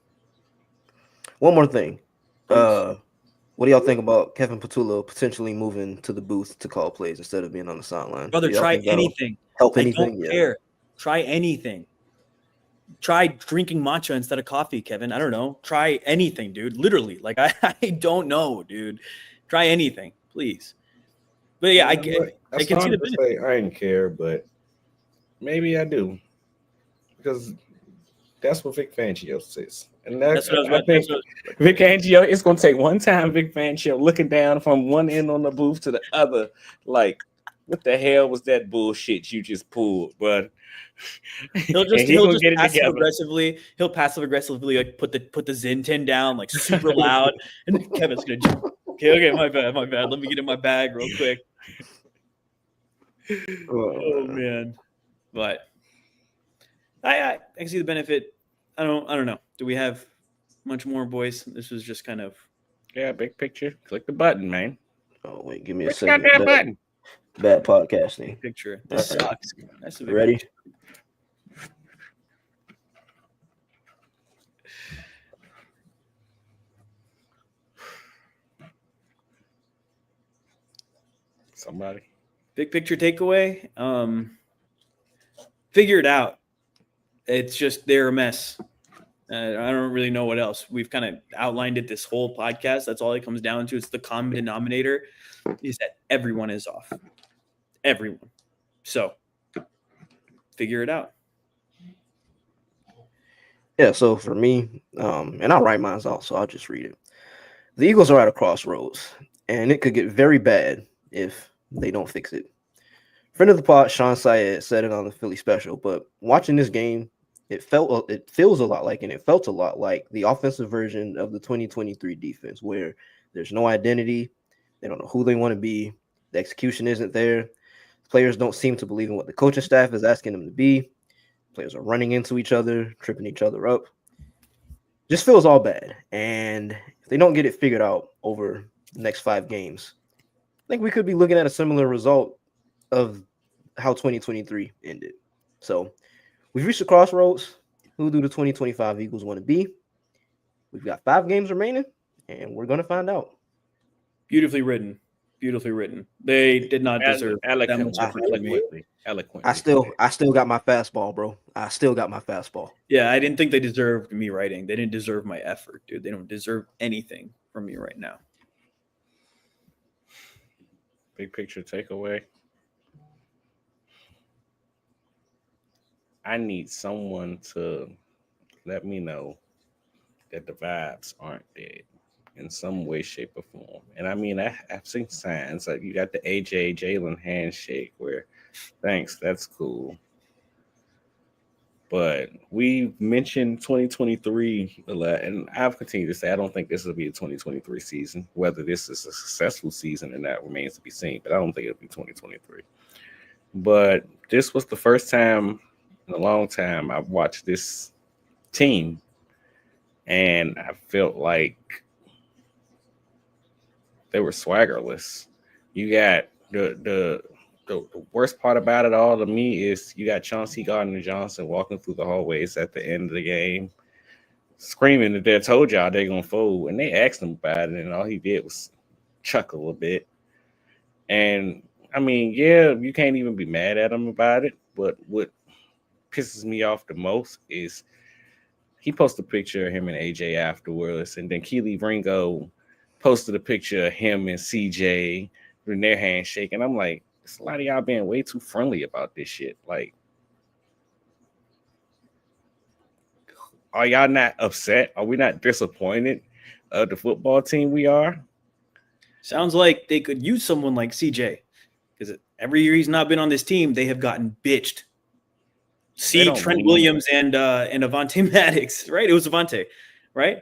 One more thing. What do y'all think about Kevin Patullo potentially moving to the booth to call plays instead of being on the sideline? Brother, try anything. Help I anything? don't care. Try anything. Try drinking matcha instead of coffee, Kevin. I don't know. Try anything, dude. Literally. Like, I don't know, dude. Try anything, please. But yeah, I can see the benefit. I didn't care, but maybe I do. Because that's what Vic Fangio says. And that's what I think Vic Fangio, it's going to take one time Vic Fangio looking down from one end on the booth to the other. Like, what the hell was that bullshit you just pulled? But he'll just passive aggressively like put the Zyn tin down like super loud, and Kevin's gonna jump. Okay, my bad. Let me get in my bag real quick. Oh man, but I can see the benefit. I don't know. Do we have much more, boys? This was just kind of big picture. Click the button, man. Oh wait, give me a second. That button. Bad podcasting. Picture. This sucks. That's ready. Somebody. Big picture takeaway. Figure it out. It's just they're a mess. I don't really know what else. We've kind of outlined it this whole podcast. That's all it comes down to. It's the common denominator is that everyone is off. Everyone. So figure it out. Yeah, so for me, and I'll write mine out, so I'll just read it. The Eagles are at a crossroads, and it could get very bad if they don't fix it. Friend of the pod, Sean Syed, said it on the Philly special, but watching this game, it feels a lot like, and it felt a lot like the offensive version of the 2023 defense, where there's no identity. They don't know who they want to be. The execution isn't there. Players don't seem to believe in what the coaching staff is asking them to be. Players are running into each other, tripping each other up. Just feels all bad. And if they don't get it figured out over the next 5 games, I think we could be looking at a similar result of how 2023 ended. So we've reached the crossroads. Who do the 2025 Eagles want to be? We've got 5 games remaining, and we're going to find out. Beautifully written. Beautifully written. They did not deserve that much effort. Eloquent. I still got my fastball, bro. I still got my fastball. Yeah, I didn't think they deserved me writing. They didn't deserve my effort, dude. They don't deserve anything from me right now. Big picture takeaway. I need someone to let me know that the vibes aren't dead in some way, shape, or form. And I mean, I've seen signs like you got the AJ Jalen handshake where, thanks, that's cool. But we mentioned 2023 a lot, and I've continued to say I don't think this will be a 2023 season. Whether this is a successful season or not remains to be seen, but I don't think it'll be 2023. But this was the first time in a long time I've watched this team, and I felt like they were swaggerless. You got the worst part about it all to me is you got Chauncey Gardner-Johnson walking through the hallways at the end of the game, screaming that they told y'all they're gonna fold, and they asked him about it, and all he did was chuckle a bit. And I mean, yeah, you can't even be mad at him about it. But what pisses me off the most is he posted a picture of him and AJ afterwards, and then Keely Ringo posted a picture of him and CJ in their handshake, and I'm like, it's a lot of y'all being way too friendly about this shit. Like, are y'all not upset? Are we not disappointed of the football team we are? Sounds like they could use someone like CJ, because every year he's not been on this team, they have gotten bitched. See Trent Williams and Avonte Maddox, right? It was Avonte, right?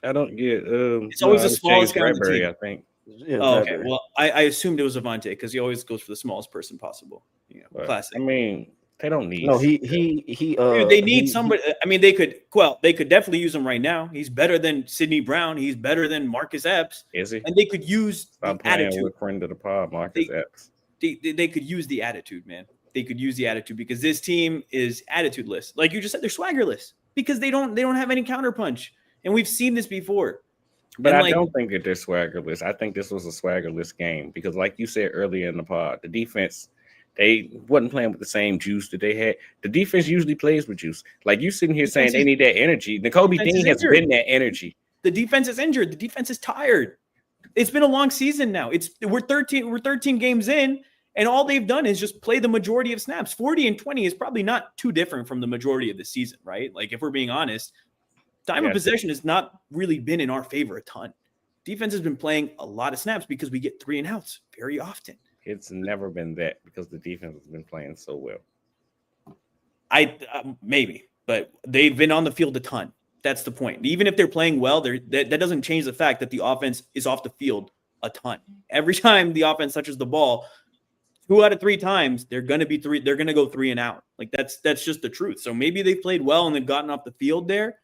I don't get. It's always the smallest guy on the team. I think. Yeah, okay. Well, I assumed it was Avonte because he always goes for the smallest person possible. You know, classic. I mean, They don't need. No, he Dude, they need somebody. I mean, they could definitely use him right now. He's better than Sidney Brown. He's better than Marcus Epps. Is he? And they could use Stop the playing attitude. with friend of the pod, Marcus Epps. They could use the attitude, man. They could use the attitude because this team is attitudeless. Like you just said, they're swaggerless because they don't have any counterpunch. And we've seen this before. But I don't think that they're swaggerless. I think this was a swaggerless game because, like you said earlier in the pod, the defense, they wasn't playing with the same juice that they had. The defense usually plays with juice. Like you sitting here saying they need that energy. Nakobe Dean has been that energy. The defense is injured. The defense is tired. It's been a long season now. We're 13 games in, and all they've done is just play the majority of snaps. 40 and 20 is probably not too different from the majority of the season, right? Like if we're being honest, time of possession has not really been in our favor a ton. Defense has been playing a lot of snaps because we get 3 and outs very often. It's never been that because the defense has been playing so well. Maybe, but they've been on the field a ton. That's the point. Even if they're playing well, that doesn't change the fact that the offense is off the field a ton. Every time the offense touches the ball, 2 out of 3 times they're going to be 3. They're going to go 3 and out. Like that's just the truth. So maybe they've played well and they've gotten off the field there,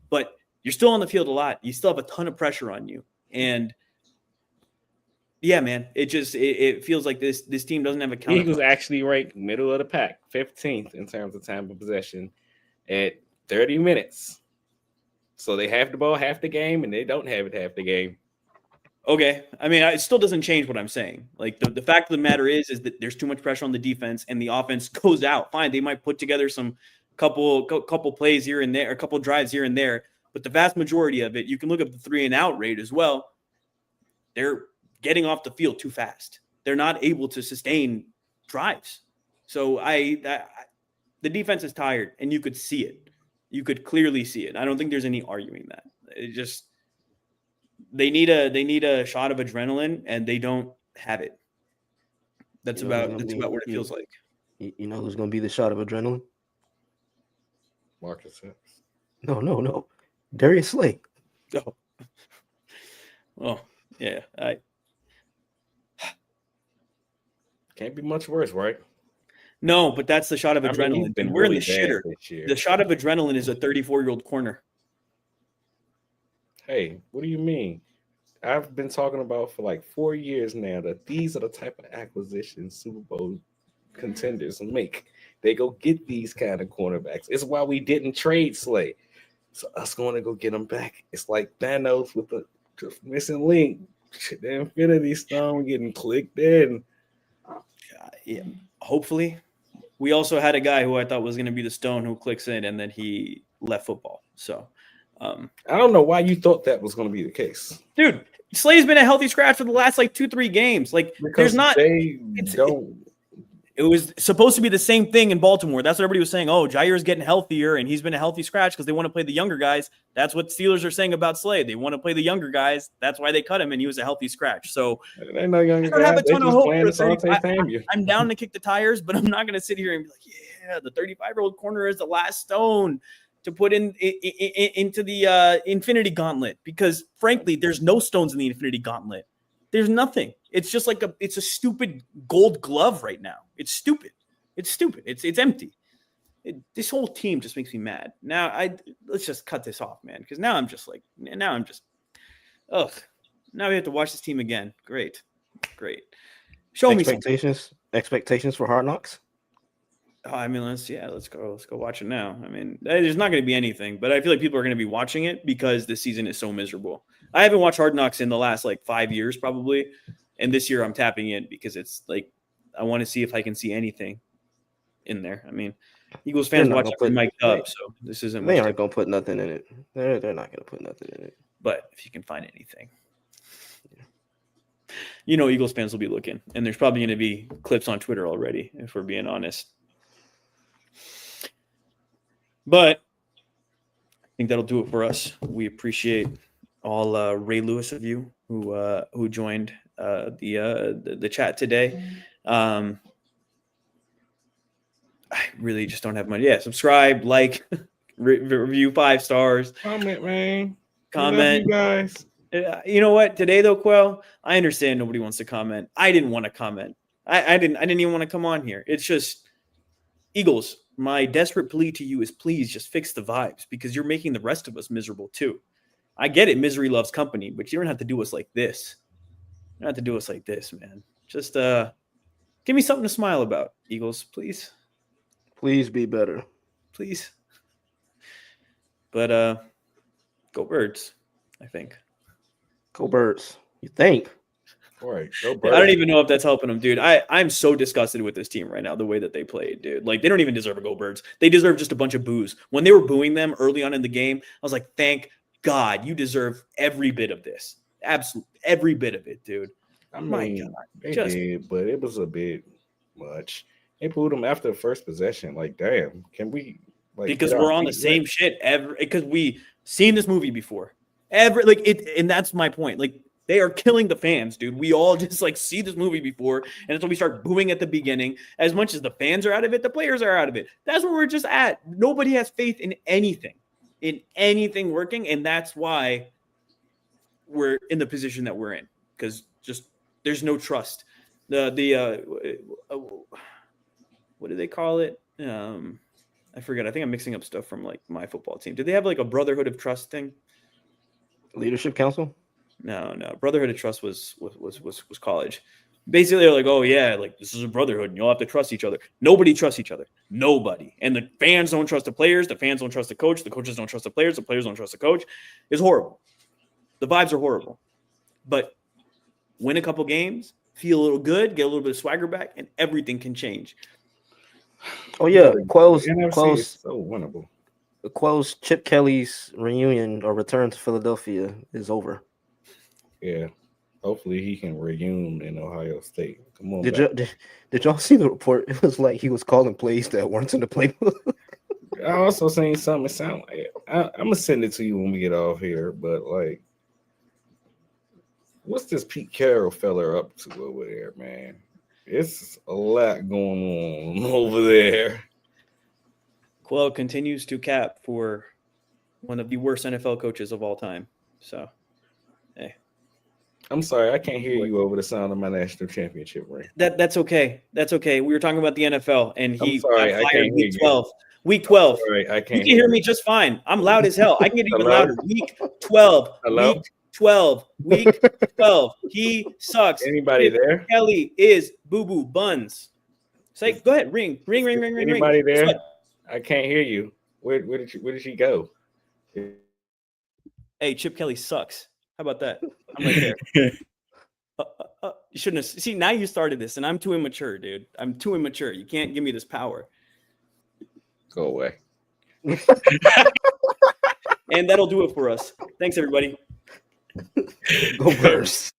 but you're still on the field a lot. You still have a ton of pressure on you, and yeah, man, it feels like this team doesn't have a counter. Eagles actually ranked middle of the pack, 15th in terms of time of possession at 30 minutes. So they have the ball half the game, and they don't have it half the game. Okay, I mean, it still doesn't change what I'm saying. Like the fact of the matter is that there's too much pressure on the defense, and the offense goes out. Fine, they might put together some couple plays here and there, a couple drives here and there, but the vast majority of it, you can look up the 3 and out rate as well. They're getting off the field too fast. They're not able to sustain drives. So the defense is tired, and you could see it. You could clearly see it. I don't think there's any arguing that. It just they need a shot of adrenaline, and they don't have it. That's about what it feels like. You know who's going to be the shot of adrenaline? Marcus Epps. No. Darius Slay. Oh. Well, yeah. Can't be much worse, right? No, but that's the shot of adrenaline. We're really in the shitter. The shot of adrenaline is a 34-year-old corner. Hey, what do you mean? I've been talking about for like 4 years now that these are the type of acquisitions Super Bowl contenders make. They go get these kind of cornerbacks. It's why we didn't trade Slay. So us going to go get them back. It's like Thanos with the missing link. The Infinity Stone getting clicked in. Yeah, hopefully. We also had a guy who I thought was going to be the stone who clicks in, and then he left football. So I don't know why you thought that was going to be the case. Dude, Slay's been a healthy scratch for the last 2-3 games. Like because there's not it was supposed to be the same thing in Baltimore. That's what everybody was saying. Oh, Jair's getting healthier, and he's been a healthy scratch because they want to play the younger guys. That's what Steelers are saying about Slay. They want to play the younger guys. That's why they cut him, and he was a healthy scratch. So they know younger I don't have a ton of hope for I'm down to kick the tires, but I'm not going to sit here and be like, yeah, the 35-year-old corner is the last stone to put into the Infinity Gauntlet, because frankly, there's no stones in the Infinity Gauntlet. There's nothing. It's just like it's a stupid gold glove right now. It's stupid. It's empty. This whole team just makes me mad. Now let's just cut this off, man. Because now I'm just ugh. Now we have to watch this team again. Great. Show me expectations for Hard Knocks. Oh, I mean, let's go watch it now. I mean, there's not going to be anything, but I feel like people are going to be watching it because this season is so miserable. I haven't watched Hard Knocks in the last 5 years probably, and this year I'm tapping in because it's like I want to see if I can see anything in there. I mean, Eagles fans watch it mic'd up, so this isn't. They aren't going to put nothing in it. They're not going to put nothing in it. But if you can find anything, Eagles fans will be looking, and there's probably going to be clips on Twitter already, if we're being honest. But I think that'll do it for us. We appreciate all Ray Lewis of you who joined the chat today. I really just don't have money. Yeah, subscribe, like, review 5 stars. Comment, man. Comment, you guys. You know what? Today though, Quell, I understand nobody wants to comment. I didn't want to comment. I didn't even want to come on here. It's just Eagles, my desperate plea to you is please just fix the vibes because you're making the rest of us miserable too. I get it, misery loves company, but you don't have to do us like this. You don't have to do us like this, man. Just give me something to smile about, Eagles, please. Please be better. Please. But go Birds, I think. Go Birds. You think? All right, go I Birds. don't even know if that's helping them, dude. I'm so disgusted with this team right now, the way that they played, dude. Like, they don't even deserve a Go Birds. They deserve just a bunch of boos. When they were booing them early on in the game, I was like, thank God, you deserve every bit of this. Absolutely every bit of it, dude. I My mean, God. they did, but it was a bit much. They booed them after the first possession. Like, damn, can we? Like, because we're on the same shit because we seen this movie before. And that's my point. Like, they are killing the fans, dude. We all just like see this movie before, and that's when we start booing at the beginning. As much as the fans are out of it, the players are out of it. That's where we're just at. Nobody has faith in anything working, and that's why we're in the position that we're in. Because just there's no trust. What do they call it? I forget. I think I'm mixing up stuff from like my football team. Did they have like a brotherhood of trust thing? Leadership council? No. Brotherhood of trust was college. Basically, they're like, oh yeah, like this is a brotherhood, and you'll have to trust each other. Nobody trusts each other. Nobody. And the fans don't trust the players. The fans don't trust the coach. The coaches don't trust the players. The players don't trust the coach. It's horrible. The vibes are horrible. But win a couple games, feel a little good, get a little bit of swagger back, and everything can change. Oh yeah, Quell's is so winnable. Quell's Chip Kelly's reunion or return to Philadelphia is over. Yeah, hopefully he can reunion in Ohio State. Come on. Did y'all see the report? It was like he was calling plays that weren't in the playbook. I also seen something. It sound like I'm gonna send it to you when we get off here. But like, what's this Pete Carroll fella up to over there, man? It's a lot going on over there. Quell continues to cap for one of the worst NFL coaches of all time. So, hey. I'm sorry, I can't hear you over the sound of my national championship ring. That's okay. That's okay. We were talking about the NFL, and he got fired week 12. Week 12. Sorry, I can't. You can hear me just fine. I'm loud as hell. I can get even Hello? louder. Week 12. Hello? Week 12. Week 12. He sucks. Anybody there? Kelly is boo-boo buns. Say, go ahead. Ring. Anybody there? I can't hear you. Where did she go? Hey, Chip Kelly sucks. How about that? I'm right there. You shouldn't have. See, now you started this, and I'm too immature, dude. I'm too immature. You can't give me this power. Go away. And that'll do it for us. Thanks, everybody. Go Birds.